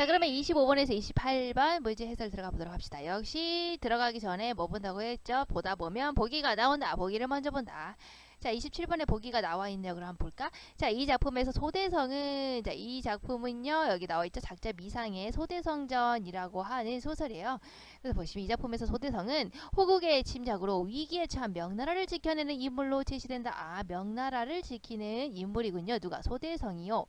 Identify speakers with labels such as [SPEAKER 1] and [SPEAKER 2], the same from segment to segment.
[SPEAKER 1] 자, 그러면 25번에서 28번 문제 해설 들어가 보도록 합시다. 역시 들어가기 전에 뭐 본다고 했죠? 보다 보면 보기가 나온다. 보기를 먼저 본다. 자, 27번에 보기가 나와 있네요. 그럼 한번 볼까? 자, 이 작품에서 소대성은, 자, 이 작품은요, 여기 나와 있죠. 작자 미상의 소대성전이라고 하는 소설이에요. 그래서 보시면 이 작품에서 소대성은 호국의 침략으로 위기에 처한 명나라를 지켜내는 인물로 제시된다. 아, 명나라를 지키는 인물이군요. 누가? 소대성이요.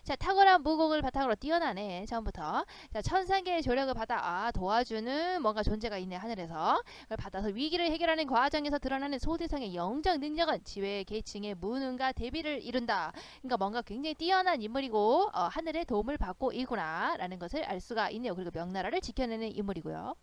[SPEAKER 1] 자, 탁월한 무공을 바탕으로 뛰어나네. 처음부터. 자, 천상계의 조력을 받아 도와주는 뭔가 존재가 있네. 하늘에서. 그걸 받아서 위기를 해결하는 과정에서 드러나는 소대성의 영적 능력은 지배 계층의 무능과 대비를 이룬다. 그러니까 뭔가 굉장히 뛰어난 인물이고 하늘의 도움을 받고 있구나 라는 것을 알 수가 있네요. 그리고 명나라를 지켜내는 인물이고요.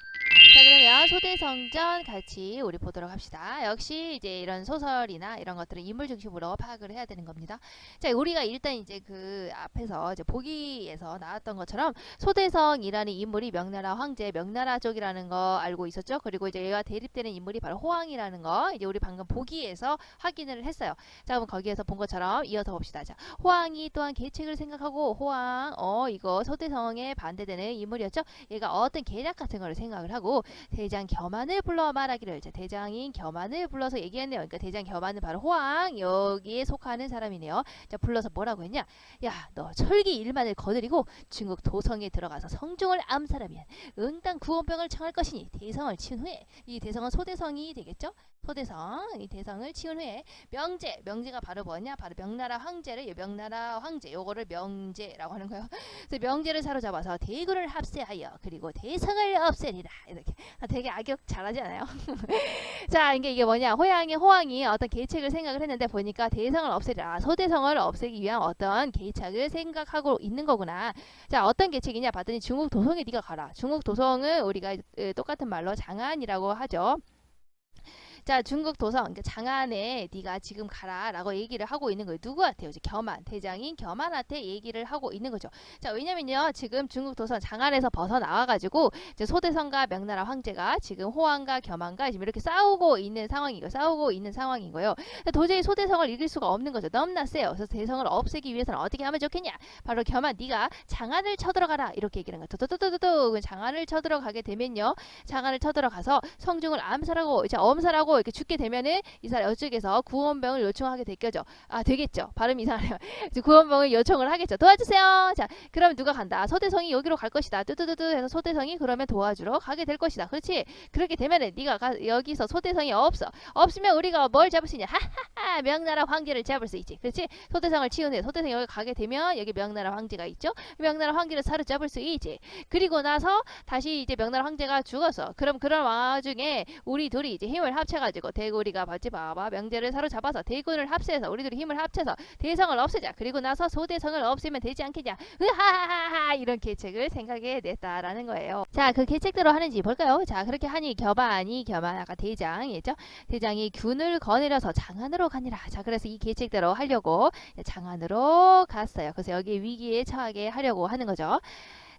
[SPEAKER 1] 자, 그러면 소대성전 같이 우리 보도록 합시다. 역시 이제 이런 소설이나 이런 것들은 인물 중심으로 파악을 해야 되는 겁니다. 자, 우리가 일단 이제 그 앞에서 이제 보기에서 나왔던 것처럼 소대성이라는 인물이 명나라 황제, 명나라 쪽이라는 거 알고 있었죠? 그리고 이제 얘가 대립되는 인물이 바로 호황이라는 거 이제 우리 방금 보기에서 확인을 했어요. 자, 그럼 거기에서 본 것처럼 이어서 봅시다. 자, 호황이 또한 계책을 생각하고 호황, 이거 소대성에 반대되는 인물이었죠? 얘가 어떤 계략 같은 거를 생각을 하고 대장 겸한을 불러 말하기를, 자, 대장인 겸한을 불러서 얘기했네요. 그러니까 대장 겸한은 바로 호황 여기에 속하는 사람이네요. 자, 불러서 뭐라고 했냐? 야, 너 철기 일만을 거느리고 중국 도성에 들어가서 성중을 암살하면 응당 구원병을 청할 것이니 대성을 치운 후에, 이 대성은 소대성이 되겠죠? 소대성, 이 대성을 치운 후에 명제가 바로 뭐냐? 바로 명나라 황제를, 명나라 황제 요거를 명제라고 하는 거예요. 그래서 명제를 사로잡아서 대군을 합세하여 그리고 대성을 없애리라. 이렇게 되게 악역 잘하지 않아요? 자, 이게 뭐냐? 호황이 어떤 계책을 생각을 했는데 보니까 대성을 없애리라. 소대성을 없애기 위한 어떤 계책을 생각하고 있는 거구나. 자, 어떤 계책이냐 봤더니 중국 도성에 네가 가라. 중국 도성은 우리가 똑같은 말로 장안이라고 하죠. 자, 중국 도성, 그러니까 장안에 네가 지금 가라라고 얘기를 하고 있는 거예요. 누구한테요? 이제 겸한, 대장인 겸한한테 얘기를 하고 있는 거죠. 자, 왜냐면요, 지금 중국 도성 장안에서 벗어나와가지고 이제 소대성과 명나라 황제가 지금 호황과 겸한과 지금 이렇게 싸우고 있는 상황인 거예요. 도저히 소대성을 이길 수가 없는 거죠. 너무나 세요. 그래서 대성을 없애기 위해서는 어떻게 하면 좋겠냐? 바로 겸한, 네가 장안을 쳐들어가라 이렇게 얘기하는 거예요. 도도도도도 장안을 쳐들어가게 되면요, 장안을 쳐들어가서 성중을 암살하고 이제 엄살하고 이렇게 죽게 되면은 이 사람 이쪽에서 구원병을 요청하게 되겠죠. 아, 되겠죠. 발음이 이상해요. 구원병을 요청을 하겠죠. 도와주세요. 자, 그러면 누가 간다? 소대성이 여기로 갈 것이다. 뚜뚜뚜뚜 해서 소대성이 그러면 도와주러 가게 될 것이다. 그렇지? 그렇게 되면은 네가 여기서 소대성이 없으면 우리가 뭘 잡을 수 있냐? 하하하, 명나라 황제를 잡을 수 있지. 그렇지? 소대성을 치운 후에 소대성이 여기 가게 되면 여기 명나라 황제가 있죠. 명나라 황제를 사로잡을 수 있지. 그리고 나서 다시 이제 명나라 황제가 죽었어. 그럼 그런 와중에 우리 둘이 이제 힘을 합쳐가지고 대구리가 봐봐 명제를 사로잡아서 대군을 합세해서 우리 둘이 힘을 합쳐서 대성을 없애자. 그리고 나서 소대성을 없애면 되지 않겠냐? 으하하하, 이런 계책을 생각해 냈다라는 거예요. 자, 그 계책대로 하는지 볼까요? 자, 그렇게 하니 겸한 아까 대장이었죠? 대장이 균을 거느려서 장안으로 가니라. 자, 그래서 이 계책대로 하려고 장안으로 갔어요. 그래서 여기 위기에 처하게 하려고 하는 거죠.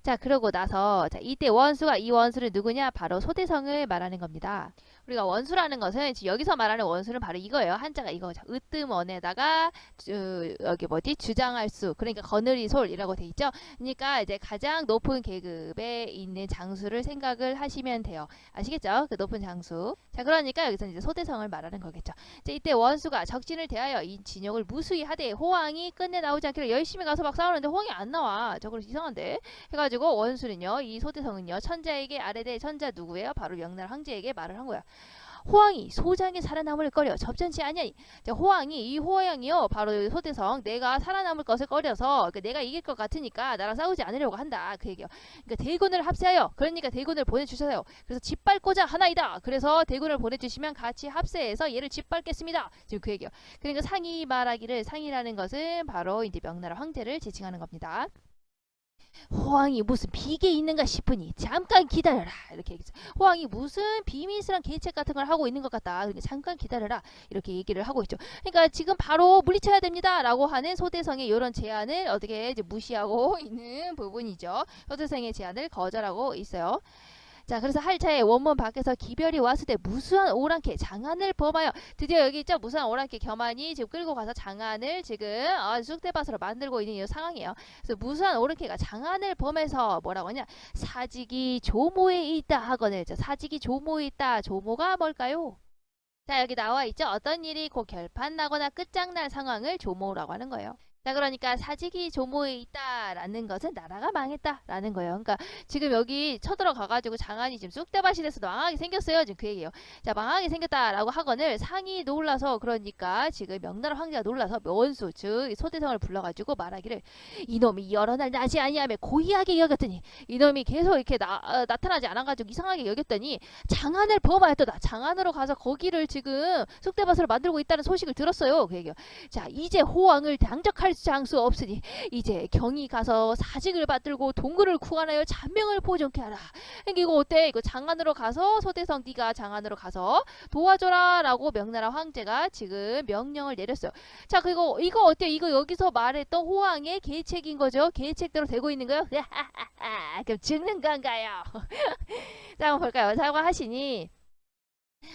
[SPEAKER 1] 자, 그러고 나서 자, 이때 이 원수는 누구냐? 바로 소대성을 말하는 겁니다. 우리가 원수라는 것은 여기서 말하는 원수는 바로 이거예요. 한자가 이거죠. 으뜸원에다가 여기 주장할 수, 그러니까 거느리솔이라고 돼 있죠. 그러니까 이제 가장 높은 계급에 있는 장수를 생각을 하시면 돼요. 아시겠죠? 그 높은 장수. 자, 그러니까 여기서 이제 소대성을 말하는 거겠죠. 자, 이때 원수가 적진을 대하여 이 진영을 무수히 하되 호황이 끝내 나오지 않기를 열심히 가서 막 싸우는데 호황이 안 나와. 저거 이상한데 해가지고 원수는요, 이 소대성은요, 천자에게 아래대 천자 누구예요? 바로 명나라 황제에게 말을 한 거야. 호황이 소장에 살아남을 꺼려 접전치 아니하니. 이 호황이요, 바로 소대성, 내가 살아남을 것을 꺼려서 그러니까 내가 이길 것 같으니까 나랑 싸우지 않으려고 한다, 그 얘기요. 그러니까 대군을 합세하여, 그러니까 대군을 보내주셔요. 그래서 짓밟고자 하나이다. 그래서 대군을 보내주시면 같이 합세해서 얘를 짓밟겠습니다. 지금 그 얘기요. 그러니까 상이 말하기를, 상이라는 것은 바로 이제 명나라 황제를 지칭하는 겁니다. 호황이 무슨 비계 있는가 싶으니 잠깐 기다려라, 이렇게 얘기했어. 호황이 무슨 비밀스러운 계책 같은 걸 하고 있는 것 같다. 그러니까 잠깐 기다려라, 이렇게 얘기를 하고 있죠. 그러니까 지금 바로 물리쳐야 됩니다 라고 하는 소대성의 이런 제안을 어떻게 이제 무시하고 있는 부분이죠. 소대성의 제안을 거절하고 있어요. 자, 그래서 할차에 원문 밖에서 기별이 왔을 때 무수한 오랑캐 장안을 범하여 드디어 여기 있죠. 무수한 오랑캐 겸한이 지금 끌고 가서 장안을 지금 쑥대밭으로 만들고 있는 이 상황이에요. 그래서 무수한 오랑캐가 장안을 범해서 뭐라고 하냐? 사직이 조모에 있다 하거늘. 사직이 조모에 있다. 조모가 뭘까요? 자, 여기 나와 있죠. 어떤 일이 곧 결판나거나 끝장날 상황을 조모라고 하는 거예요. 자, 그러니까 사직이 조모에 있다라는 것은 나라가 망했다라는 거예요. 그러니까 지금 여기 쳐들어가가지고 장안이 지금 쑥대밭이 돼서 망하게 생겼어요. 지금 그 얘기예요. 자, 망하게 생겼다라고 하거늘 상이 놀라서 그러니까 지금 명나라 황제가 놀라서 원수 즉 소대성을 불러가지고 말하기를 이놈이 여러 날 낮이 아니하며 고의하게 여겼더니 이놈이 계속 이렇게 나타나지 않아가지고 이상하게 여겼더니 장안을 범하였도다. 장안으로 가서 거기를 지금 쑥대밭으로 만들고 있다는 소식을 들었어요. 그 얘기요. 자, 이제 호왕을 당적할 장수 없으니 이제 경이 가서 사직을 받들고 동굴을 구하나요 잔명을 보존케 하라. 그러니까 이거 어때? 이거 장안으로 가서 소대성 네가 장안으로 가서 도와줘라 라고 명나라 황제가 지금 명령을 내렸어요. 자, 그리고 이거 어때요? 이거 여기서 말했던 호왕의 계책인 거죠. 계책대로 되고 있는 거요? 그럼 죽는 건가요? 자, 한번 볼까요? 사과하시니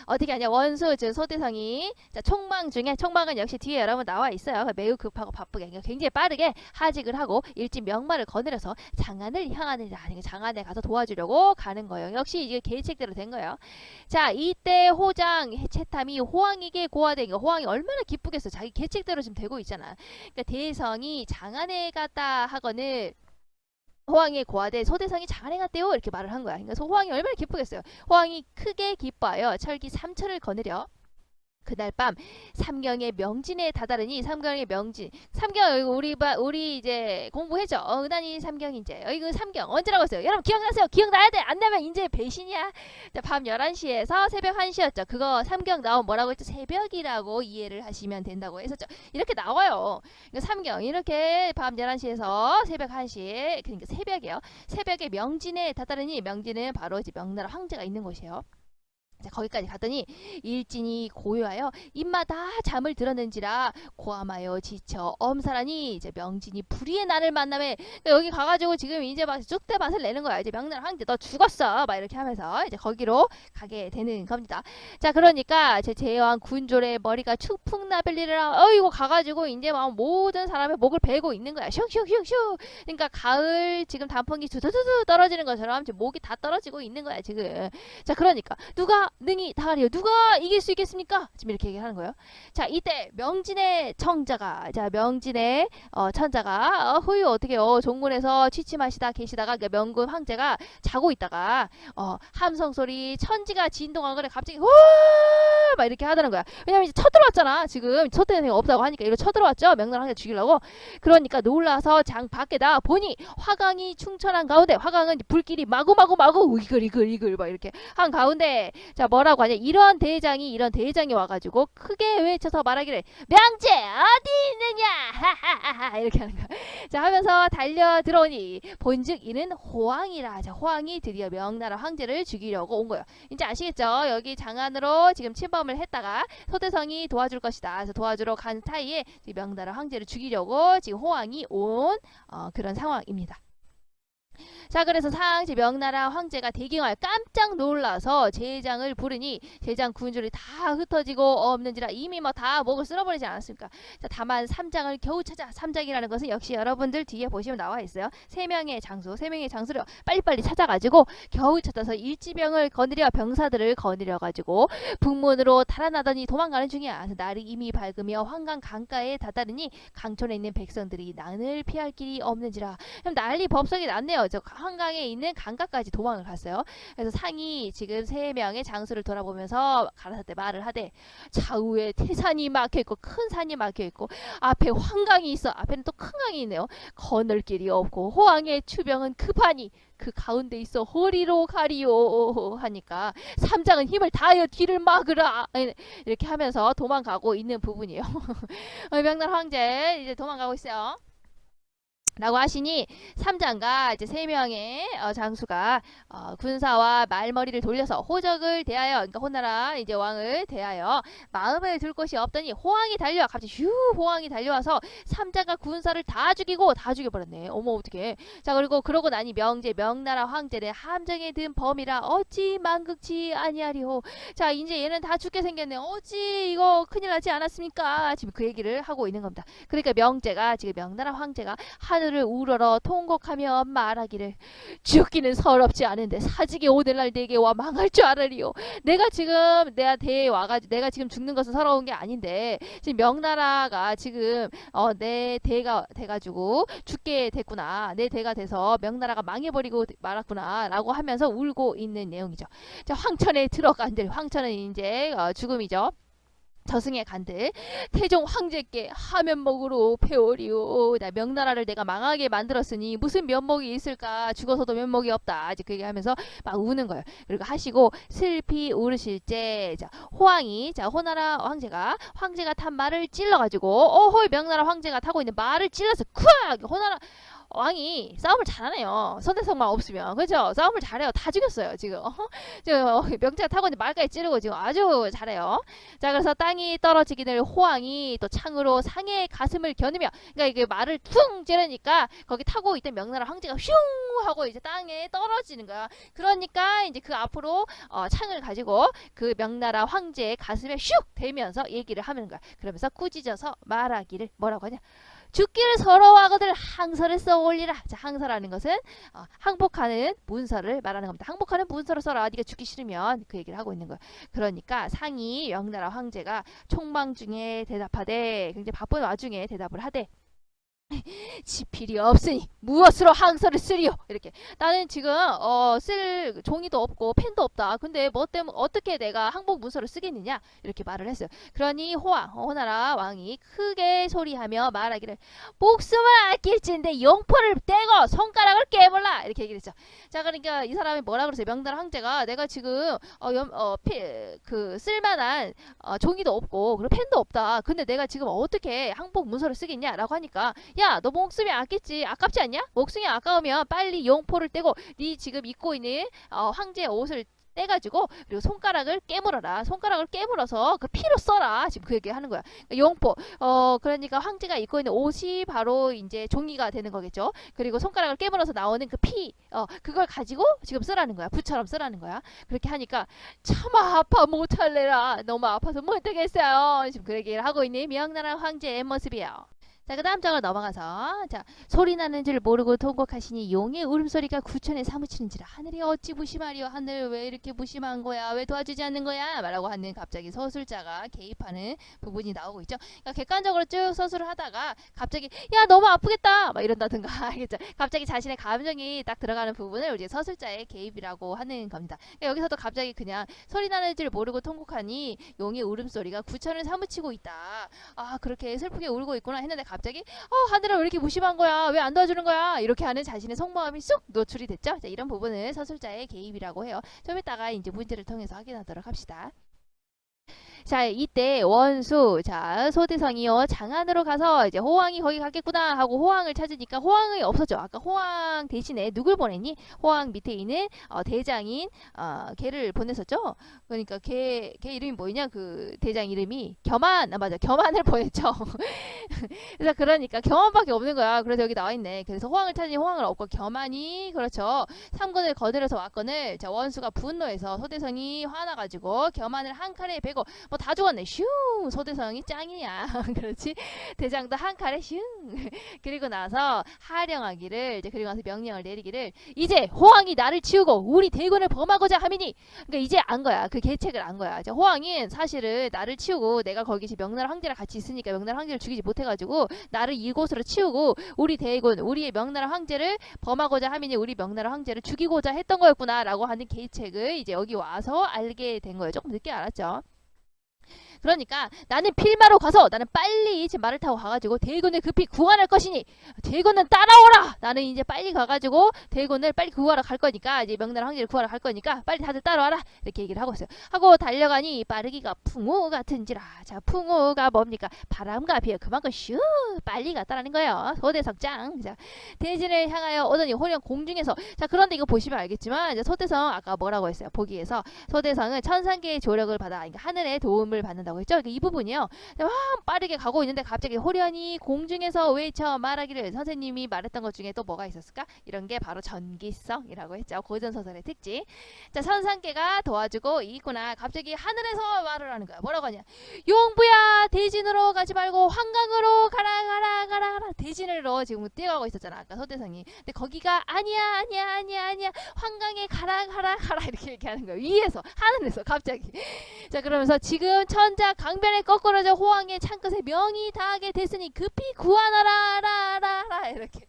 [SPEAKER 1] 어떻게 하냐? 원수 즉 소대성이 자, 총망 중에 총망은 역시 뒤에 여러분 나와 있어요. 매우 급하고 바쁘게 굉장히 빠르게 하직을 하고 일진 명마를 거느려서 장안을 향하느라 장안에 가서 도와주려고 가는 거예요. 역시 이게 계책대로 된 거예요. 자, 이때 호장 채탐이 호왕에게 고하되 호왕이 얼마나 기쁘겠어. 자기 계책대로 지금 되고 있잖아. 그러니까 대성이 장안에 갔다 하거늘 호왕이 고하되 소대성이 장안에 갔대요 이렇게 말을 한 거야. 그러니까 호왕이 얼마나 기쁘겠어요. 호왕이 크게 기뻐하여 철기 3천을 거느려 그날 밤 삼경의 명진에 다다르니 삼경의 명진 삼경 우리 이제 공부했죠. 은하니 삼경 이제 이거 삼경 언제라고 했어요? 여러분 기억나세요? 기억나야 돼. 안 나면 이제 배신이야. 자, 밤 11시에서 새벽 1시였죠. 그거 삼경 나오면 뭐라고 했죠? 새벽이라고 이해를 하시면 된다고 했었죠. 이렇게 나와요. 그러니까 삼경 이렇게 밤 11시에서 새벽 1시 그러니까 새벽이에요. 새벽에 명진에 다다르니 명진은 바로 이제 명나라 황제가 있는 곳이에요. 자, 거기까지 갔더니 일진이 고요하여 입마다 잠을 들었는지라 고함하여 지쳐 엄살하니 이제 명진이 불의의 난을 만남에 그러니까 여기 가가지고 지금 이제 막 쑥대밭을 내는 거야. 이제 명나라 황제 너 죽었어 막 이렇게 하면서 이제 거기로 가게 되는 겁니다. 자, 그러니까 제 제왕 군졸의 머리가 축풍나벨리라 이거 가가지고 이제 막 모든 사람의 목을 베고 있는 거야. 슉슉슉슉. 그러니까 가을 지금 단풍이 두두두두 떨어지는 것처럼 지금 목이 다 떨어지고 있는 거야 지금. 자, 그러니까 누가 능히 다하리요. 누가 이길 수 있겠습니까? 지금 이렇게 얘기하는 거예요. 자, 이때 명진의 청자가 자 명진의 천자가 후유 어떻게 종문에서 취침하시다 계시다가 그러니까 명군 황제가 자고 있다가 함성 소리 천지가 진동하고 그래 갑자기 막 이렇게 하다는 거야. 왜냐면 이제 쳐들어왔잖아. 지금 소대성이 없다고 하니까 이거 쳐들어왔죠. 명나라 황제 죽이려고. 그러니까 놀라서 장 밖에다 보니 화강이 충천한 가운데 화강은 불길이 마구마구 이글 막 이렇게 한 가운데 자, 뭐라고 하냐? 이런 대장이 와가지고 크게 외쳐서 말하기를 명제 어디 있느냐 하하하하 이렇게 하는 거야. 자, 하면서 달려 들어오니 본즉 이는 호왕이라. 자, 호왕이 드디어 명나라 황제를 죽이려고 온 거예요. 이제 아시겠죠? 여기 장안으로 지금 침범을 했다가 소대성이 도와줄 것이다. 그래서 도와주러 간 사이에 명나라 황제를 죽이려고 지금 호왕이 온 그런 상황입니다. 자, 그래서 상지 명나라 황제가 대경하여 깜짝 놀라서 제장을 부르니 제장 군주를 다 흩어지고 없는지라 이미 뭐 다 목을 쓸어버리지 않았습니까? 자, 다만 삼장을 겨우 찾아. 삼장이라는 것은 역시 여러분들 뒤에 보시면 나와 있어요. 세 명의 장수를 빨리빨리 찾아가지고 겨우 찾아서 일지병을 거느려 병사들을 거느려 가지고 북문으로 달아나더니 도망가는 중이야. 날이 이미 밝으며 황강 강가에 다다르니 강촌에 있는 백성들이 난을 피할 길이 없는지라. 그럼 난리 법석이 났네요. 저 한강에 있는 강가까지 도망을 갔어요. 그래서 상이 지금 세 명의 장수를 돌아보면서 가라사대 말을 하되 좌우에 태산이 막혀있고 큰 산이 막혀있고 앞에 황강이 있어. 앞에는 또 큰 강이 있네요. 건널 길이 없고 호황의 추병은 급하니 그 가운데 있어 허리로 가리오 하니까 삼장은 힘을 다하여 뒤를 막으라 이렇게 하면서 도망가고 있는 부분이에요. 명나라 황제 이제 도망가고 있어요. 라고 하시니 삼장과 이제 세 명의 장수가 군사와 말머리를 돌려서 호적을 대하여, 그러니까 호나라 이제 왕을 대하여 마음을 둘 곳이 없더니 호황이 달려와, 갑자기 휴 호황이 달려와서 삼장과 군사를 다 죽이고 다 죽여버렸네. 어머 어떡해. 자, 그리고 그러고 나니 명제 명나라 황제는 함정에 든 범이라 어찌 만극치 아니하리호. 자, 이제 얘는 다 죽게 생겼네. 어찌 이거 큰일 나지 않았습니까? 지금 그 얘기를 하고 있는 겁니다. 그러니까 명제가, 지금 명나라 황제가 하늘을 우러러 통곡하며 말하기를, 죽기는 서럽지 않은데 사직이 오늘날 내게 와 망할 줄 알으리요. 내가 지금 내가 대에 와가지고 내가 지금 죽는 것은 서러운 게 아닌데 지금 명나라가 지금 내 대가 돼가지고 죽게 됐구나. 내 대가 돼서 명나라가 망해버리고 말았구나 라고 하면서 울고 있는 내용이죠. 자, 황천에 들어간들, 황천은 이제 죽음이죠. 저승의 간들, 태종 황제께 하면목으로 배우리오. 나 명나라를 내가 망하게 만들었으니 무슨 면목이 있을까? 죽어서도 면목이 없다. 이제 그 얘기하면서 막 우는 거예요. 그리고 하시고 슬피 울으실제. 자, 호황이, 자, 호나라 황제가 탄 말을 찔러가지고 홀 명나라 황제가 타고 있는 말을 찔러서 콱 호나라 왕이 싸움을 잘하네요. 선대성만 없으면. 그죠? 싸움을 잘해요. 다 죽였어요, 지금. 명제가 타고 있는 말까지 찌르고 지금 아주 잘해요. 자, 그래서 땅이 떨어지기를 호황이 또 창으로 상의 가슴을 겨누며, 그러니까 이게 말을 퉁 찌르니까 거기 타고 있던 명나라 황제가 슝 하고 이제 땅에 떨어지는 거야. 그러니까 이제 그 앞으로 창을 가지고 그 명나라 황제의 가슴에 슉 대면서 얘기를 하는 거야. 그러면서 꾸짖어서 말하기를 뭐라고 하냐? 죽기를 서러워하거든 항서를 써올리라. 자, 항서라는 것은 항복하는 문서를 말하는 겁니다. 항복하는 문서를 써라. 네가 죽기 싫으면, 그 얘기를 하고 있는 거예요. 그러니까 상이 명나라 황제가 총망 중에 대답하되, 굉장히 바쁜 와중에 대답을 하되, 지필이 없으니 무엇으로 항서를 쓰리요? 이렇게, 나는 지금 쓸 종이도 없고 펜도 없다. 근데 뭐 때문에 어떻게 내가 항복 문서를 쓰겠느냐? 이렇게 말을 했어요. 그러니 호나라 왕이 크게 소리하며 말하기를, 목숨을 아낄진데 용포를 떼고 손가락을 깨물라. 이렇게 얘기를 했죠. 자, 그러니까 이 사람이 뭐라 그랬어요? 명나라 황제가 내가 지금 그 쓸만한 종이도 없고 그리고 펜도 없다. 근데 내가 지금 어떻게 항복 문서를 쓰겠냐라고 하니까, 야, 너 목숨이 아깝지 않냐? 목숨이 아까우면 빨리 용포를 떼고 네 지금 입고 있는 황제의 옷을 떼가지고 그리고 손가락을 깨물어라. 손가락을 깨물어서 그 피로 써라. 지금 그 얘기 하는 거야. 그러니까 용포. 그러니까 황제가 입고 있는 옷이 바로 이제 종이가 되는 거겠죠. 그리고 손가락을 깨물어서 나오는 그 피, 그걸 가지고 지금 쓰라는 거야. 부처럼 쓰라는 거야. 그렇게 하니까 차마 아파 못할래라. 너무 아파서 못하겠어요. 지금 그 얘기를 하고 있는 명나라 황제의 모습이에요. 자, 그 다음 장을 넘어가서, 자, 소리 나는 줄 모르고 통곡하시니 용의 울음소리가 구천에 사무치는지라 하늘이 어찌 무심하리요. 하늘 왜 이렇게 무심한 거야? 왜 도와주지 않는 거야? 라고 하는 갑자기 서술자가 개입하는 부분이 나오고 있죠. 그러니까 객관적으로 쭉 서술을 하다가 갑자기 야 너무 아프겠다 막 이런다든가 알겠죠? 갑자기 자신의 감정이 딱 들어가는 부분을 이제 서술자의 개입이라고 하는 겁니다. 그러니까 여기서도 갑자기 그냥 소리 나는 줄 모르고 통곡하니 용의 울음소리가 구천을 사무치고 있다. 아, 그렇게 슬프게 울고 있구나 했는데 갑자기 하늘을 왜 이렇게 무심한 거야? 왜 안 도와주는 거야? 이렇게 하는 자신의 속마음이 쑥 노출이 됐죠. 자, 이런 부분을 서술자의 개입이라고 해요. 좀 이따가 이제 문제를 통해서 확인하도록 합시다. 자, 이때 원수, 자, 소대성이요 장안으로 가서 이제 호황이 거기 갔겠구나 하고 호황을 찾으니까 호황이 없었죠. 아까 호황 대신에 누굴 보냈니? 호황 밑에 있는 대장인 걔를 보냈었죠. 그러니까 걔 이름이 뭐냐? 그 대장 이름이 겸한, 맞아, 겸한을 보냈죠. 그래서 그러니까 겸한밖에 없는 거야. 그래서 여기 나와 있네. 그래서 호황을 찾으니 호황을 없고 겸한이, 그렇죠, 삼군을 거들여서 왔거늘. 자, 원수가 분노해서 소대성이 화나가지고 겸한을 한 칼에 베고 뭐 다 죽었네. 슝, 소대성이 짱이야. 그렇지. 대장도 한 칼에 슝. 그리고 나서 하령하기를, 이제 그리고 나서 명령을 내리기를, 이제 호황이 나를 치우고 우리 대군을 범하고자 함이니. 그러니까 이제 안 거야. 그 계책을 안 거야. 이제 호황이 사실은 나를 치우고, 내가 거기 명나라 황제랑 같이 있으니까 명나라 황제를 죽이지 못해가지고 나를 이곳으로 치우고 우리 대군, 우리의 명나라 황제를 범하고자 함이니 우리 명나라 황제를 죽이고자 했던 거였구나 라고 하는 계책을 이제 여기 와서 알게 된 거예요. 조금 늦게 알았죠. 그러니까 나는 필마로 가서 나는 빨리 이제 말을 타고 가가지고 대군을 급히 구원할 것이니 대군은 따라오라. 나는 이제 빨리 가가지고 대군을 빨리 구하러 갈 거니까 이제 명나라 황제를 구하러 갈 거니까 빨리 다들 따라와라. 이렇게 얘기를 하고 있어요. 하고 달려가니 빠르기가 풍우 같은지라. 자, 풍우가 뭡니까? 바람과 비에 그만큼 슈 빨리 갔다라는 거예요. 소대성 짱. 자, 대진을 향하여 오더니 호령 공중에서. 자, 그런데 이거 보시면 알겠지만 이제 소대성 아까 뭐라고 했어요? 보기에서 소대성은 천상계의 조력을 받아 그러니까 하늘의 도움을 받는다고 했죠. 그러니까 이 부분이요. 빠르게 가고 있는데 갑자기 호련이 공중에서 외쳐 말하기를 선생님이 말했던 것 중에 또 뭐가 있었을까? 이런 게 바로 전기성이라고 했죠. 고전소설의 특징. 자, 천상계가 도와주고 있구나. 갑자기 하늘에서 말을 하는 거야. 뭐라고 하냐? 용부야 대진으로 가지 말고 한강으로 가라 가라 가라 가라. 대진으로 지금 뛰어가고 있었잖아. 아까 소대성이. 근데 거기가 아니야 한강에 가라 가라 가라 이렇게 얘기하는 거야. 위에서 하늘에서 갑자기. 자, 그러면서 지금 천자 강변에 거꾸러져 호황의 창끝에 명이 닿게 됐으니 급히 구하나라 라라라 이렇게.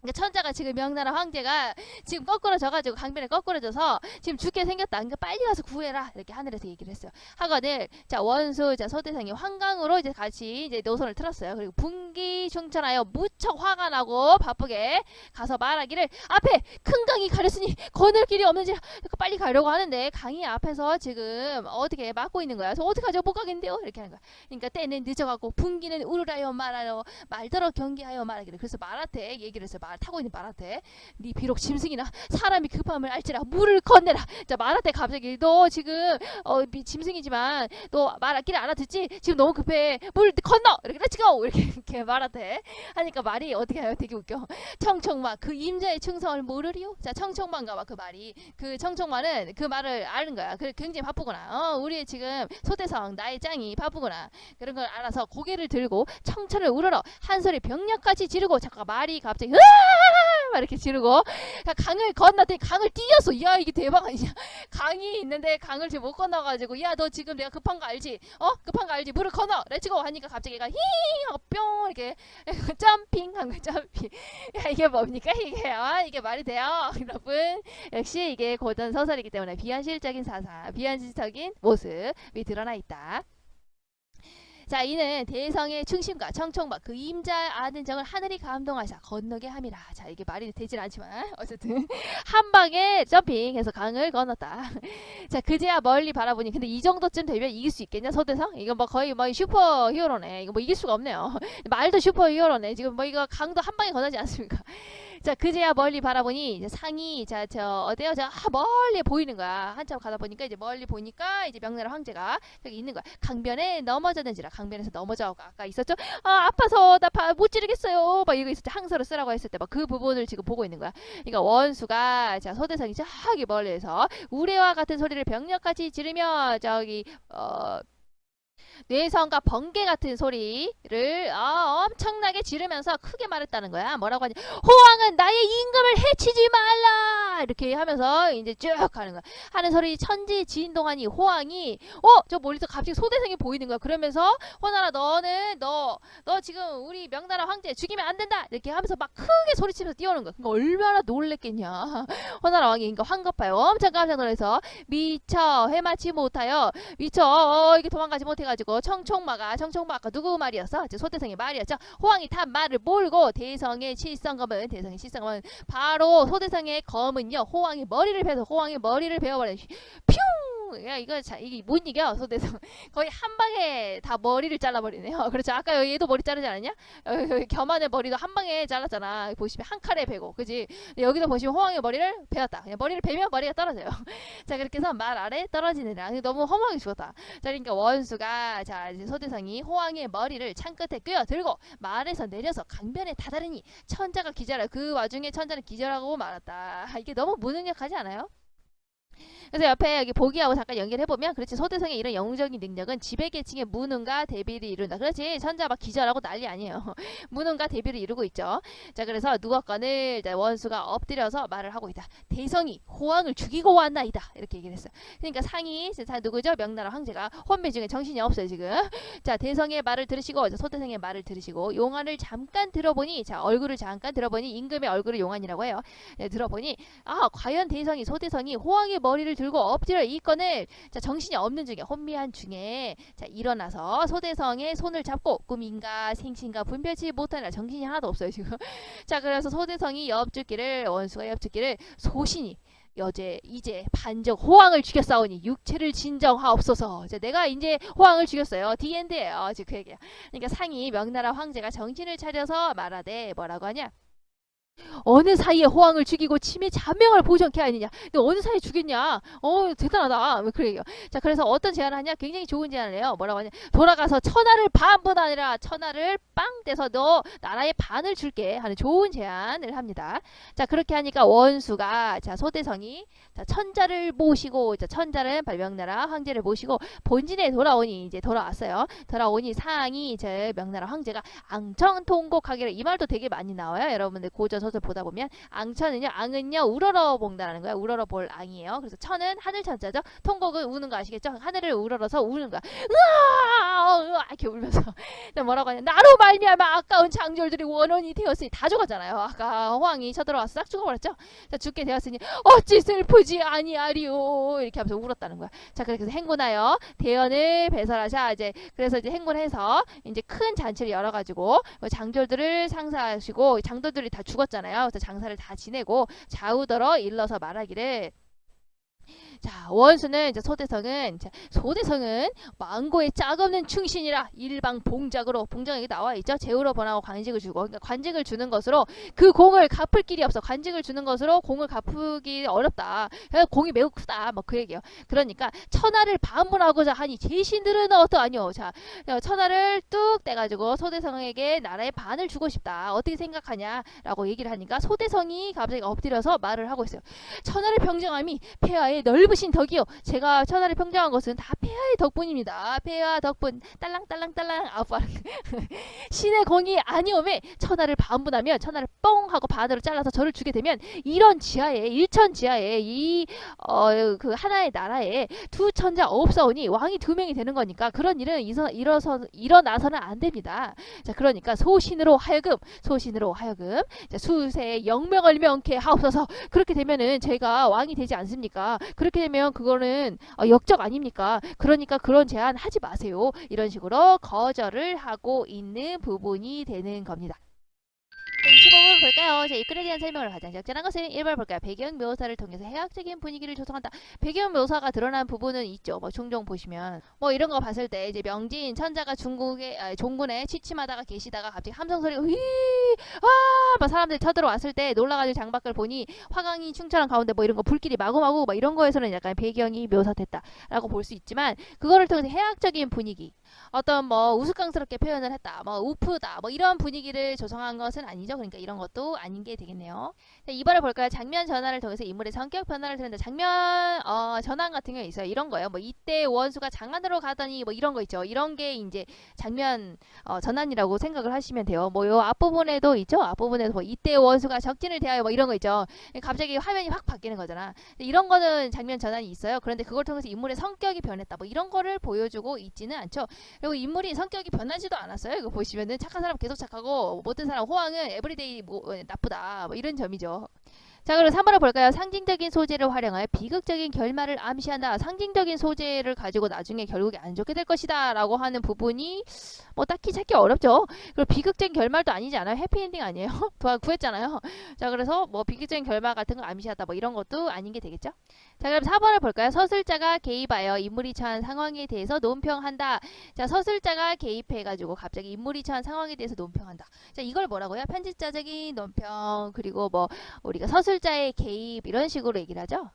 [SPEAKER 1] 그러니까 천자가 지금 명나라 황제가 지금 거꾸러져가지고 강변에 거꾸러져서 지금 죽게 생겼다. 그러니까 빨리 가서 구해라. 이렇게 하늘에서 얘기를 했어요. 하거늘 자 원수 자 소대성이 환강으로 이제 같이 이제 노선을 틀었어요. 그리고 분기 충천하여 무척 화가 나고 바쁘게 가서 말하기를 앞에 큰 강이 가렸으니 건널 길이 없는지 빨리 가려고 하는데 강이 앞에서 지금 어떻게 막고 있는 거야. 그래서 어떻게 하죠? 못 가겠는데요. 이렇게 하는 거야. 그러니까 때는 늦어가고 분기는 울으라요 말하여 말더러 경계하여 말하기를. 그래서 말한테 얘기를 했어요. 말 타고 있는 말한테 네 비록 짐승이나 사람이 급함을 알지라 물을 건네라. 자, 말한테 갑자기 너 지금 짐승이지만 너 말길 알아듣지? 지금 너무 급해. 물 건너. 이렇게 렛츠고 이렇게 말한테 하니까 말이 어떻게 해요? 되게 웃겨. 청청마 그 임자의 충성을 모르리요? 자, 청청마인가 봐 그 말이. 그 청청마는 그 말을 아는 거야. 그래 굉장히 바쁘구나. 우리 지금 소대성 나의 짱이 바쁘구나. 그런 걸 알아서 고개를 들고 청천을 우러러 한 소리 병력까지 지르고 잠깐 말이 갑자기 막 이렇게 지르고 강을 건너더니 강을 뛰었어. 야, 이게 대박 아니냐. 강이 있는데 강을 지금 못 건너가지고 야, 너 지금 내가 급한 거 알지? 급한 거 알지? 물을 건너 렛츠고 하니까 갑자기 얘가 히 하고 뿅 이렇게 점핑 한 거. 점핑. 야, 이게 뭡니까 이게? 이게 말이 돼요 여러분? 역시 이게 고전 소설이기 때문에 비현실적인 사상 비현실적인 모습이 드러나 있다. 자, 이는 대성의 충심과 청청과 그 임자 아는 정을 하늘이 감동하사 건너게 함이라. 자, 이게 말이 되질 않지만 어쨌든 한 방에 점핑해서 강을 건넜다. 자, 그제야 멀리 바라보니 근데 이 정도쯤 되면 이길 수 있겠냐 소대성? 이거 뭐 거의 뭐 슈퍼 히어로네. 이거 뭐 이길 수가 없네요. 말도 슈퍼 히어로네. 지금 뭐 이거 강도 한 방에 건너지 않습니까? 자, 그제야 멀리 바라보니 이제 상이 자 저 어때요? 저 멀리 보이는 거야. 한참 가다 보니까 이제 멀리 보니까 이제 명나라 황제가 저기 있는 거야. 강변에 넘어졌는지라. 강변에서 넘어져 아까 있었죠? 아파서 나 못 지르겠어요. 막 이거 있었죠. 항서를 쓰라고 했을 때 막 그 부분을 지금 보고 있는 거야. 그러니까 원수가 자 소대성이 저기 멀리에서 우레와 같은 소리를 병력같이 지르며 저기 뇌성과 번개 같은 소리를 엄청나게 지르면서 크게 말했다는 거야. 뭐라고 하냐? 호왕은 나의 임금을 해치지 말라. 이렇게 하면서 이제 쭉 가는 거야. 하는 소리 천지지인동하니 호왕이 저 멀리서 갑자기 소대성이 보이는 거야. 그러면서 호나라 너는 너 지금 우리 명나라 황제 죽이면 안 된다. 이렇게 하면서 막 크게 소리치면서 뛰어오는 거야. 그러니까 얼마나 놀랬겠냐. 호나라 왕이 그러니까 황급하여 엄청 깜짝 놀라서 미처 해마치 못하여 미처 이게 도망가지 못해가지고 청청마가 누구 말이었어? 소대성의 말이었죠. 호왕이 탄 말을 몰고 대성의 칠성검은 바로 소대성의 검은요 호왕의 머리를 베서 호왕의 머리를 베어버려. 퓨! 야, 이거 이게 못 이겨 소대성. 거의 한 방에 다 머리를 잘라버리네요. 그렇죠. 아까 얘도 머리 자르지 않았냐? 겸한의 머리도 한 방에 잘랐잖아. 보시면 한 칼에 베고, 그지? 여기도 보시면 호왕의 머리를 베었다. 그냥 머리를 베면 머리가 떨어져요. 자, 그렇게 해서 말 아래 떨어지느라 너무 허무하게 죽었다. 자, 그러니까 원수가 자 이제 소대성이 호왕의 머리를 창끝에 꿰어 들고 말에서 내려서 강변에 다다르니 천자가 기절하. 그 와중에 천자는 기절하고 말았다. 이게 너무 무능력하지 않아요? 그래서 옆에 여기 보기하고 잠깐 연결해보면 그렇지 소대성의 이런 영웅적인 능력은 지배계층의 무능과 대비를 이룬다. 그렇지 천자 막 기절하고 난리 아니에요. 무능과 대비를 이루고 있죠. 자, 그래서 누웠건을 원수가 엎드려서 말을 하고 있다. 대성이 호왕을 죽이고 왔나이다. 이렇게 얘기를 했어요. 그러니까 상이 자 누구죠? 명나라 황제가 혼미 중에 정신이 없어요 지금. 자, 대성의 말을 들으시고 소대성의 말을 들으시고 용안을 잠깐 들어보니 자 얼굴을 잠깐 들어보니 임금의 얼굴을 용안이라고 해요. 네, 들어보니 과연 소대성이 호왕의 머리를 들고 엎드려 있거늘 자 정신이 없는 중에 혼미한 중에 자 일어나서 소대성의 손을 잡고 꿈인가 생신가 분별치 못하느라 정신이 하나도 없어요 지금. 자 그래서 소대성이 엽죽기를 원수가 엽죽기를 소신이 이제 반적 호황을 죽였사오니 육체를 진정하옵소서. 이제 내가 이제 호황을 죽였어요. 디엔드예요. 지금 그 얘기야. 그러니까 상이 명나라 황제가 정신을 차려서 말하되 뭐라고 하냐? 어느 사이에 호황을 죽이고 침의 잔명을 보정케 하느냐. 근데 어느 사이에 죽였냐. 대단하다. 그래요. 자 그래서 어떤 제안을 하냐. 굉장히 좋은 제안을 해요. 뭐라고 하냐. 돌아가서 천하를 반뿐 아니라 천하를 빵 떼서 너 나라의 반을 줄게 하는 좋은 제안을 합니다. 자 그렇게 하니까 원수가 자 소대성이 자 천자를 모시고 자 천자는 발명나라 황제를 모시고 본진에 돌아오니 이제 돌아왔어요. 돌아오니 상이 제 명나라 황제가 앙청통곡하기를 이 말도 되게 많이 나와요. 여러분들 고전 소설 보다 보면 앙천은요 앙은요 우러러 본다라는 거야. 우러러 볼 앙이에요. 그래서 천은 하늘 천자죠. 통곡은 우는 거 아시겠죠? 하늘을 우러러서 우는 거야. 으아 이렇게 울면서 뭐라고 하냐. 나로 말미암아 아까운 장졸들이 원원이 되었으니 다 죽었잖아요. 아까 호황이 쳐들어와서 싹 죽어버렸죠. 자 죽게 되었으니 어찌 슬프지 아니하리오 이렇게 하면서 울었다는 거야. 자 그래서 행군하여 대연을 배설하자. 이제 그래서 이제 행군해서 이제 큰 잔치를 열어가지고 장졸들을 상사하시고 장돌들이 다 죽었잖아요. 그래서 장사를 다 지내고 좌우더러 일러서 말하기를 자 원수는 이제 소대성은 망고의 짝없는 충신이라 일방 봉작으로 봉작이 나와 있죠. 제후로 번하고 관직을 주고 그러니까 관직을 주는 것으로 그 공을 갚을 길이 없어. 관직을 주는 것으로 공을 갚기 어렵다. 공이 매우 크다. 뭐 그 얘기예요. 그러니까 천하를 반문하고자 하니 제신들은 어떠하뇨. 자 천하를 뚝 떼가지고 소대성에게 나라의 반을 주고 싶다. 어떻게 생각하냐라고 얘기를 하니까 소대성이 갑자기 엎드려서 말을 하고 있어요. 천하를 평정함이 폐하의 넓으신 덕이요. 제가 천하를 평정한 것은 다 폐하의 덕분입니다. 폐하 덕분 딸랑딸랑딸랑 아빠 신의 공이 아니오매 천하를 반분하면 천하를 뻥 하고 반으로 잘라서 저를 주게 되면 이런 지하에 일천 지하에 이 그 하나의 나라에 두 천자 없사오니 왕이 두 명이 되는 거니까 그런 일은 일어나서는 안 됩니다. 자 그러니까 소신으로 하여금 자, 수세의 영명을 명케 하옵소서. 그렇게 되면은 제가 왕이 되지 않습니까? 그렇게 되면 그거는 역적 아닙니까? 그러니까 그런 제안 하지 마세요. 이런 식으로 거절을 하고 있는 부분이 되는 겁니다. 25번 볼까요? 자, 입글에 대한 설명을 가장 적절한 것은 1번 볼까요? 배경 묘사를 통해서 해학적인 분위기를 조성한다. 배경 묘사가 드러난 부분은 있죠. 뭐 종종 보시면 뭐 이런 거 봤을 때 이제 명진 천자가 종군에 취침하다가 계시다가 갑자기 함성 소리가 막 사람들이 쳐들어왔을 때 놀라가지고 장밖을 보니 화강이 충천한 가운데 뭐 이런 거 불길이 마구마구 막 이런 거에서는 약간 배경이 묘사됐다라고 볼 수 있지만 그거를 통해서 해학적인 분위기 어떤 뭐 우스꽝스럽게 표현을 했다, 뭐 우프다, 뭐 이런 분위기를 조성한 것은 아니죠. 그러니까 이런 것도 아닌 게 되겠네요. 자, 2번을 볼까요? 장면 전환을 통해서 인물의 성격 변화를 드는데 장면 전환 같은 게 있어요. 이런 거예요. 뭐 이때 원수가 장안으로 가더니 뭐 이런 거 있죠. 이런 게 이제 장면 전환이라고 생각을 하시면 돼요. 뭐 요 앞부분에도 있죠. 앞부분에서 뭐 이때 원수가 적진을 대하여 뭐 이런 거 있죠. 갑자기 화면이 확 바뀌는 거잖아. 이런 거는 장면 전환이 있어요. 그런데 그걸 통해서 인물의 성격이 변했다. 뭐 이런 거를 보여주고 있지는 않죠. 그리고 인물이 성격이 변하지도 않았어요. 이거 보시면은 착한 사람 계속 착하고 못된 사람 호황은 에브리데이 나쁘다. 뭐 이런 점이죠. 자 그럼 3번을 볼까요? 상징적인 소재를 활용하여 비극적인 결말을 암시한다. 상징적인 소재를 가지고 나중에 결국에 안 좋게 될 것이다 라고 하는 부분이 뭐 딱히 찾기 어렵죠. 그리고 비극적인 결말도 아니지 않아요? 해피엔딩 아니에요? 구했잖아요. 자 그래서 뭐 비극적인 결말 같은 거 암시하다 뭐 이런 것도 아닌 게 되겠죠. 자 그럼 4번을 볼까요? 서술자가 개입하여 인물이 처한 상황에 대해서 논평한다. 자 서술자가 개입해가지고 갑자기 인물이 처한 상황에 대해서 논평한다. 자 이걸 뭐라고요? 편집자적인 논평 그리고 뭐 우리가 서술자의 개입 이런 식으로 얘기를 하죠.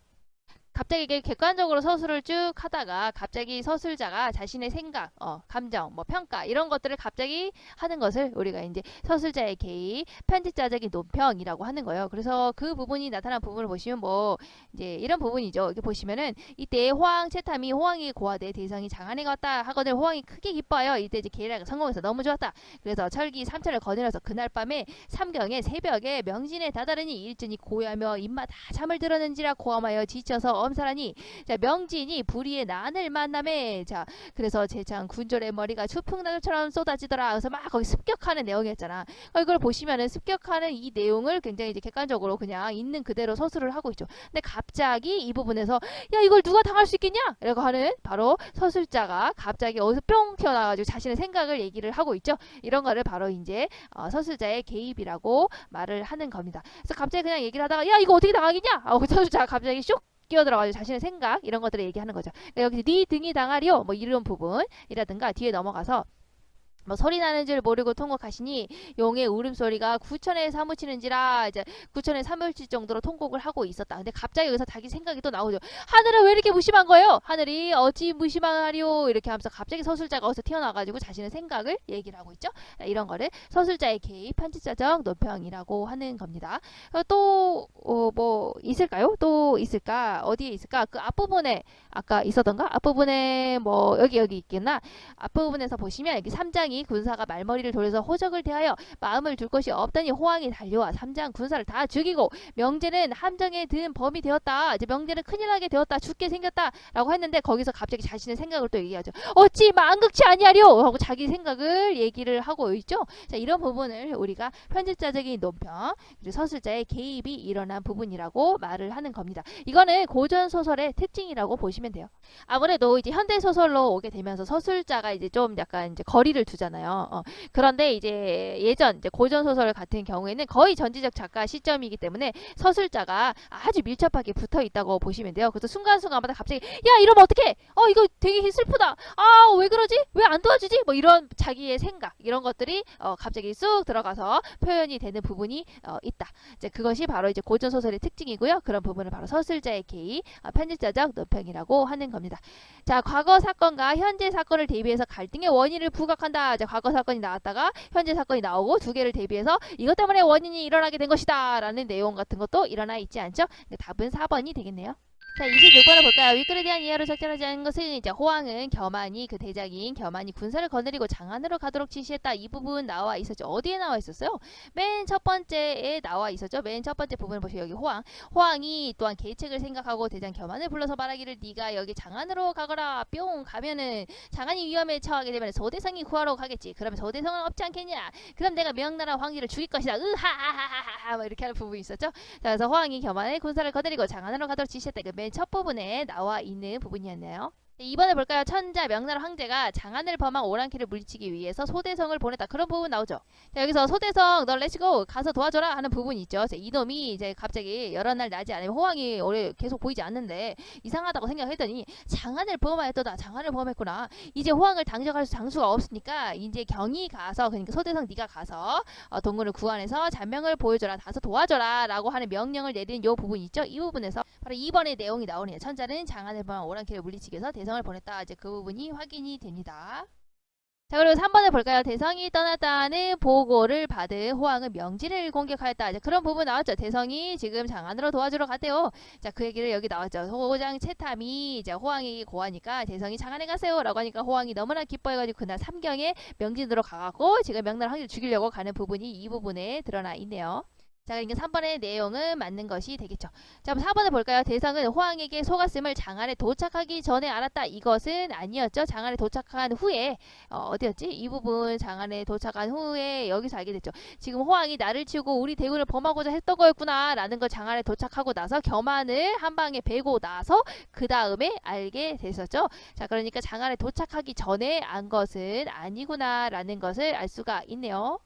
[SPEAKER 1] 갑자기 이게 객관적으로 서술을 쭉 하다가 갑자기 서술자가 자신의 생각, 감정, 뭐 평가 이런 것들을 갑자기 하는 것을 우리가 이제 서술자의 개입, 편집자적인 논평이라고 하는 거예요. 그래서 그 부분이 나타난 부분을 보시면 뭐 이제 이런 부분이죠. 이렇게 보시면은 이때 호황 채탐이 호황이 고하되 대성이 장안에 갔다 하거늘 호황이 크게 기뻐하여 이때 이제 계략을 성공해서 너무 좋았다. 그래서 철기 3천을 거느려서 그날 밤에 삼경에 새벽에 명진에 다다르니 일진이 고야며 입마 다 잠을 들었는지라 고함하여 지쳐서 엄살하니. 자, 명진이 불의의 난을 만남에. 자, 그래서 재창 군졸의 머리가 추풍낙엽처럼 쏟아지더라. 그래서 막 거기 습격하는 내용이었잖아. 이걸 보시면은 습격하는 이 내용을 굉장히 이제 객관적으로 그냥 있는 그대로 서술을 하고 있죠. 근데 갑자기 이 부분에서 야, 이걸 누가 당할 수 있겠냐? 라고 하는 바로 서술자가 갑자기 어디서 뿅 튀어나와가지고 자신의 생각을 얘기를 하고 있죠. 이런 거를 바로 이제 서술자의 개입이라고 말을 하는 겁니다. 그래서 갑자기 그냥 얘기를 하다가 야, 이거 어떻게 당하겠냐? 서술자가 갑자기 슉 끼어들어가지고 자신의 생각 이런 것들을 얘기하는 거죠. 그러니까 여기 네 등이 당하리요 뭐 이런 부분이라든가 뒤에 넘어가서 뭐 소리 나는 줄 모르고 통곡하시니 용의 울음소리가 구천에 사무치는지라. 이제 구천에 사무칠 정도로 통곡을 하고 있었다. 근데 갑자기 여기서 자기 생각이 또 나오죠. 하늘은 왜 이렇게 무심한 거예요? 하늘이 어찌 무심하리요? 이렇게 하면서 갑자기 서술자가 어디서 튀어나와가지고 자신의 생각을 얘기를 하고 있죠. 이런 거를 서술자의 개입, 편집자적 논평이라고 하는 겁니다. 또 뭐 있을까요? 또 있을까? 어디에 있을까? 그 앞부분에 아까 있었던가? 앞부분에 뭐 여기 있겠나? 앞부분에서 보시면 여기 3장이 군사가 말머리를 돌려서 호적을 대하여 마음을 둘 것이 없다니 호황이 달려와 3장 군사를 다 죽이고 명제는 함정에 든 범이 되었다. 이제 명제는 큰일 나게 되었다. 죽게 생겼다. 라고 했는데 거기서 갑자기 자신의 생각을 또 얘기하죠. 어찌 만극치 아니하려 하고 자기 생각을 얘기를 하고 있죠. 자, 이런 부분을 우리가 편집자적인 논평 그리고 서술자의 개입이 일어난 부분이라고 말을 하는 겁니다. 이거는 고전 소설의 특징이라고 보시면 돼요. 아무래도 이제 현대 소설로 오게 되면서 서술자가 이제 좀 약간 이제 거리를 두잖아요. 그런데 이제 예전 이제 고전 소설 같은 경우에는 거의 전지적 작가 시점이기 때문에 서술자가 아주 밀접하게 붙어 있다고 보시면 돼요. 그래서 순간순간마다 갑자기 야, 이러면 어떡해? 이거 되게 슬프다. 왜 그러지? 왜 안 도와주지? 뭐 이런 자기의 생각 이런 것들이 갑자기 쑥 들어가서 표현이 되는 부분이 있다. 이제 그것이 바로 이제 고전 소설의 특징이고요. 그런 부분을 바로 서술자의 개입, 편집자적 논평이라고 하는 겁니다. 자, 과거 사건과 현재 사건을 대비해서 갈등의 원인을 부각한다. 자, 과거 사건이 나왔다가 현재 사건이 나오고 두 개를 대비해서 이것 때문에 원인이 일어나게 된 것이다 라는 내용 같은 것도 일어나 있지 않죠? 답은 4번이 되겠네요. 자, 26번을 볼까요? 윗글에 대한 이해로 적절하지 않은 것은 이제 호황은 겸한이 그 대작인 겸한이 군사를 거느리고 장안으로 가도록 지시했다. 이 부분 나와 있었죠. 어디에 나와 있었어요? 맨 첫 번째에 나와 있었죠. 맨 첫 번째 부분을 보시면 여기 호황이 또한 계책을 생각하고 대장 겸한을 불러서 말하기를 네가 여기 장안으로 가거라. 뿅 가면은 장안이 위험에 처하게 되면 소대성이 구하러 가겠지. 그러면 소대성은 없지 않겠냐? 그럼 내가 명나라 황제를 죽일 것이다. 으하하하하 뭐 이렇게 하는 부분이 있었죠. 자, 그래서 호황이 겸한의 군사를 거느리고 장안으로 가도록 지시했다. 맨 첫 부분에 나와 있는 부분이었네요. 2번을 볼까요? 천자 명나라 황제가 장안을 범한 오랑캐를 물리치기 위해서 소대성을 보냈다. 그런 부분 나오죠. 자, 여기서 소대성 너 렛츠고 가서 도와줘라 하는 부분이 있죠. 이놈이 이제 갑자기 여러 날 나지 않으면 호황이 오래 계속 보이지 않는데 이상하다고 생각했더니 장안을 범하였다. 장안을 범했구나. 이제 호황을 당적할 장수가 없으니까 이제 경이 가서 그러니까 소대성 네가 가서 동물을 구원해서 잔명을 보여줘라. 가서 도와줘라 라고 하는 명령을 내린 요 부분 있죠. 이 부분에서 바로 2번의 내용이 나오네요. 천자는 장안을 범한 오랑캐를 물리치기 위해서 대성을 보냈다. 이제 그 부분이 확인이 됩니다. 자, 그리고 3번을 볼까요? 대성이 떠났다는 보고를 받은 호황은 명진을 공격하였다. 이제 그런 부분 나왔죠. 대성이 지금 장안으로 도와주러 갔대요. 자, 그 얘기를 여기 나왔죠. 호장 채탐이 이제 호황에게 고하니까 대성이 장안에 가세요 라고 하니까 호황이 너무나 기뻐해가지고 그날 삼경에 명진으로 가갖고 지금 명나라 황제를 죽이려고 가는 부분이 이 부분에 드러나 있네요. 자, 그러니까 3번의 내용은 맞는 것이 되겠죠. 자, 그럼 4번을 볼까요? 대성은 호황에게 속았음을 장안에 도착하기 전에 알았다. 이것은 아니었죠. 장안에 도착한 후에 어디였지? 이 부분 장안에 도착한 후에 여기서 알게 됐죠. 지금 호황이 나를 치고 우리 대군을 범하고자 했던 거였구나 라는 걸 장안에 도착하고 나서 겸한을 한 방에 베고 나서 그 다음에 알게 됐었죠. 자, 그러니까 장안에 도착하기 전에 안 것은 아니구나 라는 것을 알 수가 있네요.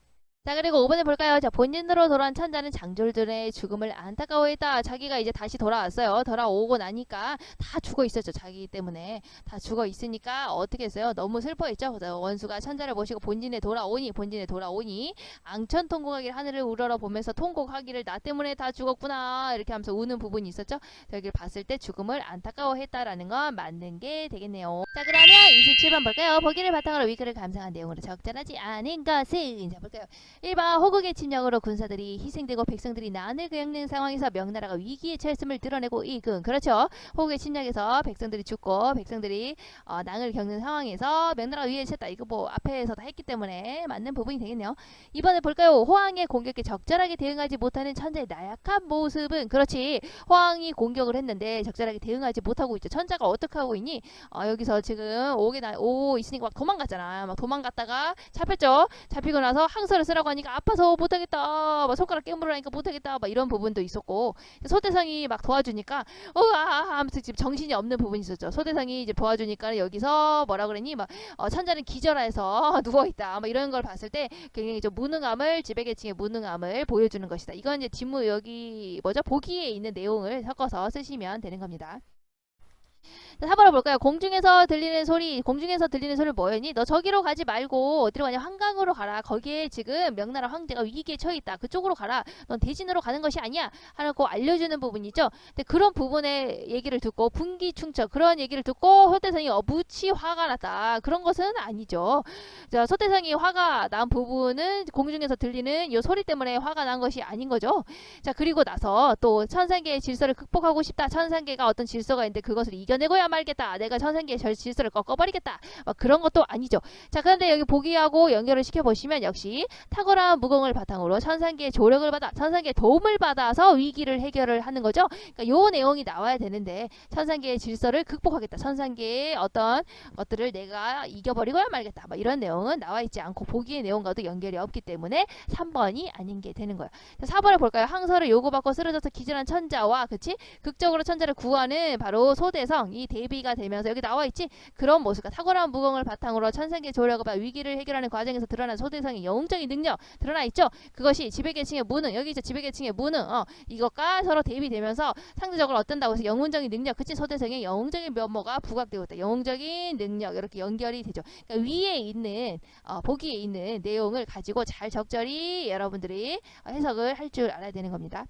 [SPEAKER 1] 자, 그리고 5번을 볼까요? 자, 본진으로 돌아온 천자는 장졸들의 죽음을 안타까워했다. 자기가 이제 다시 돌아왔어요. 돌아오고 나니까 다 죽어 있었죠. 자기 때문에 다 죽어 있으니까 어떻게 했어요? 너무 슬퍼했죠. 원수가 천자를 모시고 본진에 돌아오니 앙천 통곡하기를 하늘을 우러러 보면서 통곡하기를 나 때문에 다 죽었구나 이렇게 하면서 우는 부분이 있었죠. 여기를 봤을 때 죽음을 안타까워했다라는 건 맞는 게 되겠네요. 자, 그러면 27번 볼까요? 보기를 바탕으로 위글을 감상한 내용으로 적절하지 않은 것은 자, 볼까요? 1번 호국의 침략으로 군사들이 희생되고 백성들이 난을 겪는 상황에서 명나라가 위기에 처했음을 드러내고 이끈. 그렇죠. 호국의 침략에서 백성들이 죽고 백성들이 난을 겪는 상황에서 명나라가 위기에 처했다. 이거 뭐 앞에서 다 했기 때문에 맞는 부분이 되겠네요. 2번에 볼까요? 호황의 공격에 적절하게 대응하지 못하는 천자의 나약한 모습은. 그렇지. 호황이 공격을 했는데 적절하게 대응하지 못하고 있죠. 천자가 어떻게 하고 있니? 여기서 지금 오 있으니까 막 도망갔잖아. 막 도망갔다가 잡혔죠. 잡히고 나서 항서를 쓰라고 하니까 아파서 못하겠다. 막 손가락 깨물으라니까 못하겠다. 막 이런 부분도 있었고, 소대성이 막 도와주니까 아무튼 지금 정신이 없는 부분이 있었죠. 소대성이 이제 도와주니까 여기서 뭐라 그랬니? 막 천자는 기절해서 누워 있다. 막 이런 걸 봤을 때 굉장히 좀 무능함을, 지배계층의 무능함을 보여주는 것이다. 이건 이제 지무 여기 뭐죠? 보기에 있는 내용을 섞어서 쓰시면 되는 겁니다. 4번을 볼까요? 공중에서 들리는 소리 뭐였니? 너 저기로 가지 말고 어디로 가냐? 한강으로 가라. 거기에 지금 명나라 황제가 위기에 처해 있다. 그쪽으로 가라. 넌 대진으로 가는 것이 아니야. 하고 알려주는 부분이죠. 근데 그런 부분의 얘기를 듣고 분기충척 그런 얘기를 듣고 소대성이 무치 화가 났다. 그런 것은 아니죠. 자, 소대성이 화가 난 부분은 공중에서 들리는 이 소리 때문에 화가 난 것이 아닌 거죠. 자, 그리고 나서 또 천상계의 질서를 극복하고 싶다. 천상계가 어떤 질서가 있는데 그것을 이겨내고야 말겠다. 내가 천상계의 질서를 꺾어버리겠다. 그런 것도 아니죠. 자, 그런데 여기 보기하고 연결을 시켜보시면 역시 탁월한 무공을 바탕으로 천상계의 조력을 받아 천상계의 도움을 받아서 위기를 해결을 하는 거죠. 그러니까 요 내용이 나와야 되는데 천상계의 질서를 극복하겠다. 천상계의 어떤 것들을 내가 이겨버리고야 말겠다. 이런 내용은 나와 있지 않고 보기의 내용과도 연결이 없기 때문에 3번이 아닌 게 되는 거예요. 자, 4번을 볼까요? 항서를 요구받고 쓰러져서 기절한 천자와 그치? 극적으로 천자를 구하는 바로 소대성이 대비가 되면서 여기 나와 있지. 그런 모습과 탁월한 무공을 바탕으로 천상계 조력을 받아 위기를 해결하는 과정에서 드러난 소대성의 영웅적인 능력 드러나 있죠. 그것이 지배계층의 무능, 여기 이제 지배계층의 무능, 이것과 서로 대비되면서 상대적으로 어떤다고 해서 영웅적인 능력, 그치? 소대성의 영웅적인 면모가 부각되고 있다. 영웅적인 능력 이렇게 연결이 되죠. 그러니까 위에 있는 보기에 있는 내용을 가지고 잘 적절히 여러분들이 해석을 할 줄 알아야 되는 겁니다.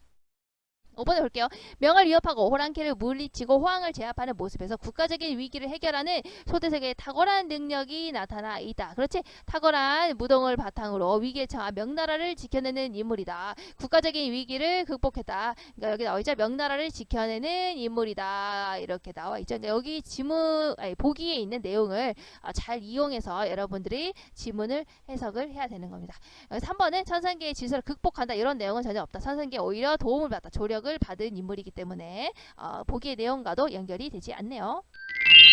[SPEAKER 1] 5번에 볼게요. 명을 위협하고 호랑캐를 물리치고 호황을 제압하는 모습에서 국가적인 위기를 해결하는 소대성의 탁월한 능력이 나타나 있다. 그렇지? 탁월한 무동을 바탕으로 위기에 처한 명나라를 지켜내는 인물이다. 국가적인 위기를 극복했다. 그러니까 여기 나와있죠. 명나라를 지켜내는 인물이다. 이렇게 나와있죠. 여기 보기에 있는 내용을 잘 이용해서 여러분들이 지문을 해석을 해야 되는 겁니다. 3번은 천상계의 질서를 극복한다. 이런 내용은 전혀 없다. 천상계에 오히려 도움을 받다. 조력을 받은 인물이기 때문에 보기의 내용과도 연결이 되지 않네요.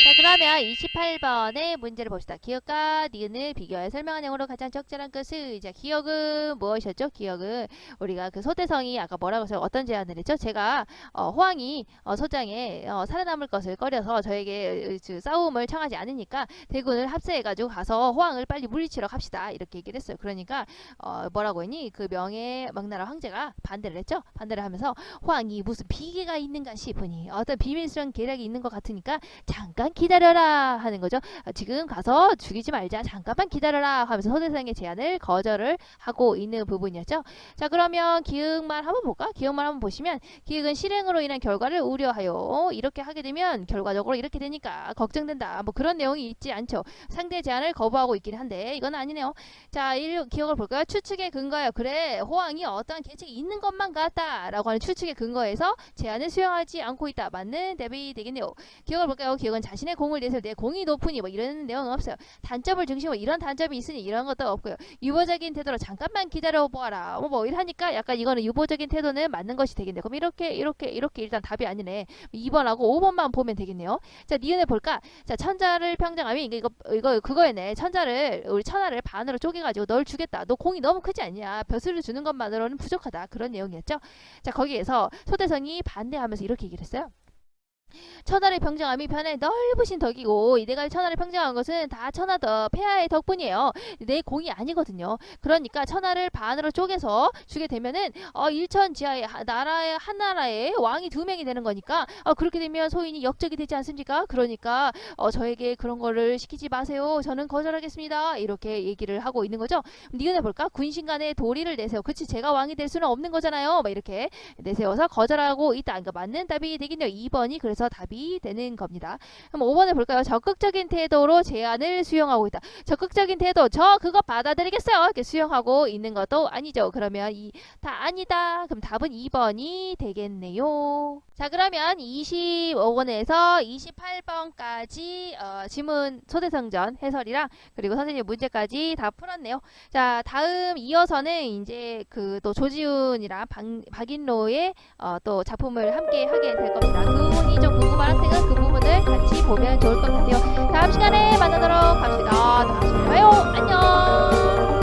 [SPEAKER 1] 자, 그러면 28번의 문제를 봅시다. 기억과 니은을 비교해 설명한 내용으로 가장 적절한 것을. 자, 기억은 무엇이었죠? 기억은 우리가 그 소대성이 아까 뭐라고 해서 어떤 제안을 했죠? 제가 호황이 소장에 살아남을 것을 꺼려서 저에게 싸움을 청하지 않으니까 대군을 합세해가지고 가서 호황을 빨리 물리치러 갑시다. 이렇게 얘기를 했어요. 그러니까 뭐라고 했니? 그 명나라 황제가 반대를 했죠. 반대를 하면서 호황이 무슨 비계가 있는가 싶으니 어떤 비밀스러운 계략이 있는 것 같으니까 잠깐 기다려라 하는 거죠. 지금 가서 죽이지 말자. 잠깐만 기다려라 하면서 소대성의 제안을 거절을 하고 있는 부분이었죠. 자, 그러면 기억만 한번 볼까? 기억만 한번 보시면 기억은 실행으로 인한 결과를 우려하여 이렇게 하게 되면 결과적으로 이렇게 되니까 걱정된다. 뭐 그런 내용이 있지 않죠. 상대 제안을 거부하고 있긴 한데 이건 아니네요. 자, 기억을 볼까요? 추측에 근거하여 그래 호황이 어떠한 계책이 있는 것만 같다 라고 하는 추측에 근거해서 제안을 수용하지 않고 있다. 맞는 답이 되겠네요. 기억을 볼까요? 기억은 자신의 공을 내세울 때 공이 높으니 뭐 이런 내용은 없어요. 단점을 중심으로 이런 단점이 있으니 이런 것도 없고요. 유보적인 태도로 잠깐만 기다려 보아라. 뭐 이러니까 약간 이거는 유보적인 태도는 맞는 것이 되겠네요. 그럼 이렇게 일단 답이 아니네. 2번하고 5번만 보면 되겠네요. 자, 니은을 볼까? 자, 천자를 평정함이 그거였네. 우리 천하를 반으로 쪼개가지고 널 주겠다. 너 공이 너무 크지 않냐? 벼슬을 주는 것만으로는 부족하다. 그런 내용이었죠. 자, 거기에서 소대성이 반대하면서 이렇게 얘기를 했어요. 천하를 평정함이 편에 넓으신 덕이고 내가 천하를 평정한 것은 다 천하 폐하의 덕분이에요. 내 공이 아니거든요. 그러니까 천하를 반으로 쪼개서 주게 되면은 일천지하의 한 나라의 왕이 2명이 되는 거니까 그렇게 되면 소인이 역적이 되지 않습니까? 그러니까 저에게 그런 거를 시키지 마세요. 저는 거절하겠습니다. 이렇게 얘기를 하고 있는 거죠. 니은해 볼까? 군신간에 도리를 내세워. 그치, 제가 왕이 될 수는 없는 거잖아요. 막 이렇게 내세워서 거절하고 있다. 그러니까 맞는 답이 되겠네요. 2번이 그래서 답이 답이 되는 겁니다. 그럼 5번을 볼까요? 적극적인 태도로 제안을 수용하고 있다. 적극적인 태도, 저 그거 받아들이겠어요. 이렇게 수용하고 있는 것도 아니죠. 그러면 다 아니다. 그럼 답은 2번이 되겠네요. 자, 그러면 25번에서 28번까지 지문 소대성전 해설이랑 그리고 선생님 문제까지 다 풀었네요. 자, 다음 이어서는 이제 그 또 조지훈이랑 박인로의 또 작품을 함께 하게 될 겁니다. 그 부분이 좀 궁금한 학생은 그 부분을 같이 보면 좋을 것 같아요. 다음 시간에 만나도록 합시다. 다음 시간에 봐요. 안녕.